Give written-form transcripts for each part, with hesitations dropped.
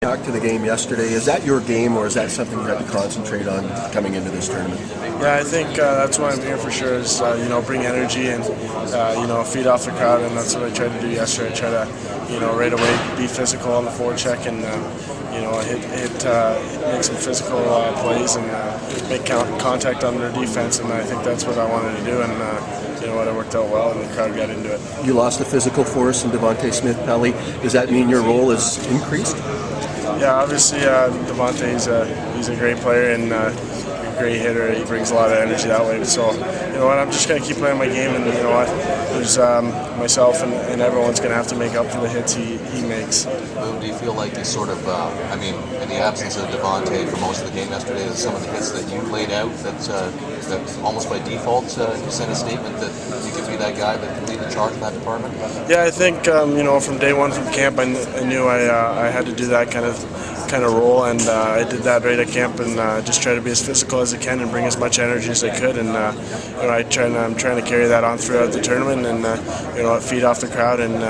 Back to the game yesterday, is that your game or is that something you had to concentrate on coming into this tournament? Yeah, I think that's what I'm here for sure is, bring energy and, feed off the crowd, and that's what I tried to do yesterday. I try to, right away be physical on the forecheck and, make some physical plays and make contact on their defense, and I think that's what I wanted to do, and it worked out well, and the crowd got into it. You lost the physical force in Devontae Smith-Pelly. Does that mean your role is increased? Yeah, obviously Devontae, he's a great player and a great hitter. He brings a lot of energy that way. So, I'm just going to keep playing my game, and there's myself and everyone's going to have to make up for the hits he makes. Boone, do you feel like you sort of, in the absence of Devontae for most of the game yesterday, some of the hits that you laid out that almost by default you sent a statement that you could be that guy that can lead the charge in that department? Yeah, I think from day one from camp, I knew I had to do that kind of role, and I did that right at camp, and just try to be as physical as I can and bring as much energy as I could, and I'm trying to carry that on throughout the tournament, and feed off the crowd and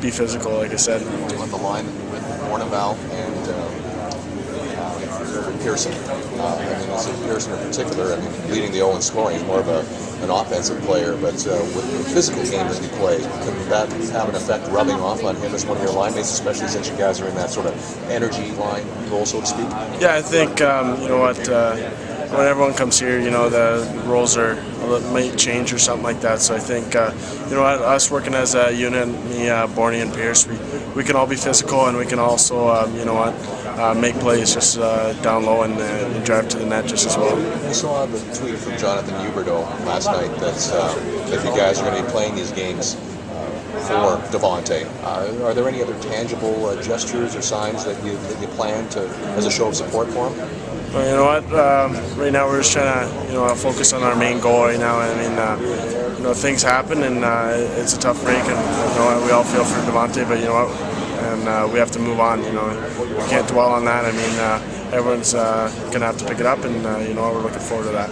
be physical, like I said. On the line with Bourneval and Pearson. Pearson in particular, leading the O in scoring, is more of an offensive player, but with the physical game that you play, can that have an effect rubbing off on him as one of your line mates, especially since you guys are in that sort of energy line role, so to speak? Yeah, I think, when everyone comes here, the roles might change or something like that. So I think, us working as a unit, me, Borney, and Pierce, we can all be physical, and we can also, make plays just down low and drive to the net just as well. We saw the tweet from Jonathan Huberdeau last night that if you guys are going to be playing these games for Devontae, are there any other tangible gestures or signs that you plan to as a show of support for him? Well, right now we're just trying to focus on our main goal right now. Things happen, and it's a tough break, and we all feel for Devontae, but and we have to move on. We can't dwell on that. Everyone's gonna have to pick it up, and we're looking forward to that.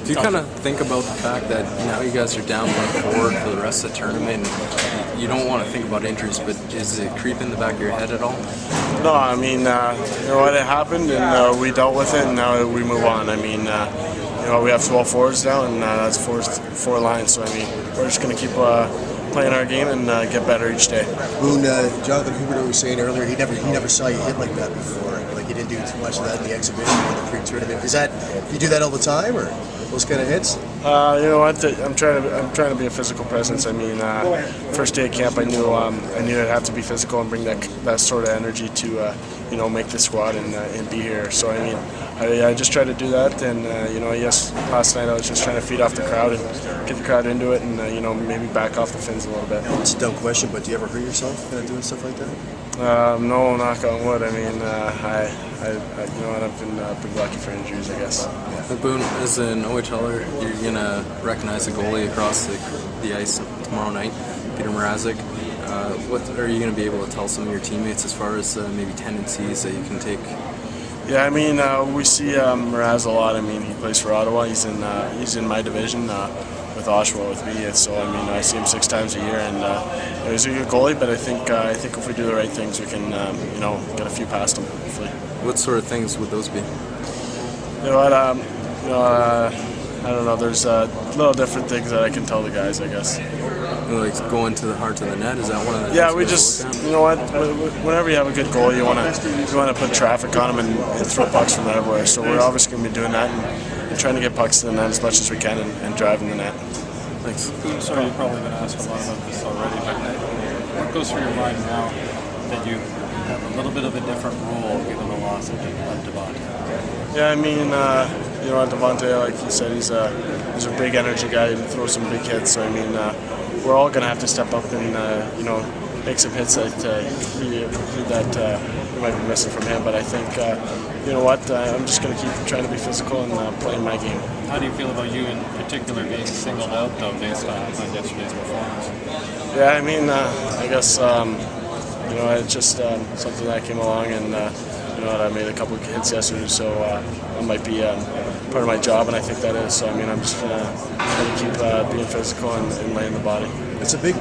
Do you kind of think about the fact that now you guys are down 1-4 for the rest of the tournament? You don't want to think about injuries, but is it creep in the back of your head at all? No, it happened, and we dealt with it, and now we move on. We have 12 forwards now, and that's four lines. So we're just going to keep playing our game and get better each day. Boone, Jonathan Huberdeau was saying earlier he never saw you hit like that before. Like you didn't do too much of that in the exhibition or the pre-tournament. You do that all the time, or those kind of hits? I'm trying to be a physical presence. First day of camp, I knew I'd have to be physical and bring that sort of energy to make the squad and be here. So I just try to do that, and yes, last night I was just trying to feed off the crowd and get the crowd into it, and maybe back off the fins a little bit. It's a dumb question, but do you ever hurt yourself doing stuff like that? No, knock on wood. I've been lucky for injuries, I guess. Yeah. Boone, as an OHLer, you're gonna recognize the goalie across the ice tomorrow night, Peter Mrazek. What are you going to be able to tell some of your teammates as far as maybe tendencies that you can take? Yeah, we see Mraz a lot. He plays for Ottawa. He's in my division with Oshawa with me. So I see him 6 times a year, and he's a good goalie. But I think if we do the right things, we can get a few past him. Hopefully. What sort of things would those be? I don't know. There's little different things that I can tell the guys, I guess. Like going to the heart of the net, is that one of the? Yeah, we just whenever you have a good goal, you want to put traffic on them and throw pucks from everywhere. So we're obviously going to be doing that and trying to get pucks to the net as much as we can and driving the net. Thanks. Sorry, you've probably been asked a lot about this already, but what goes through your mind now that you have a little bit of a different role given the loss of Devontae? Yeah, Devontae, like you said, he's a big energy guy and throws some big hits. So we're all going to have to step up and make some hits that we might be missing from him. But I think I'm just going to keep trying to be physical and playing my game. How do you feel about you in particular being singled out though based on yesterday's performance? Yeah, I guess it's just something that came along, and I made a couple of hits yesterday, so it might be part of my job, and I think that is. So I'm just going to keep being physical and laying the body. It's a big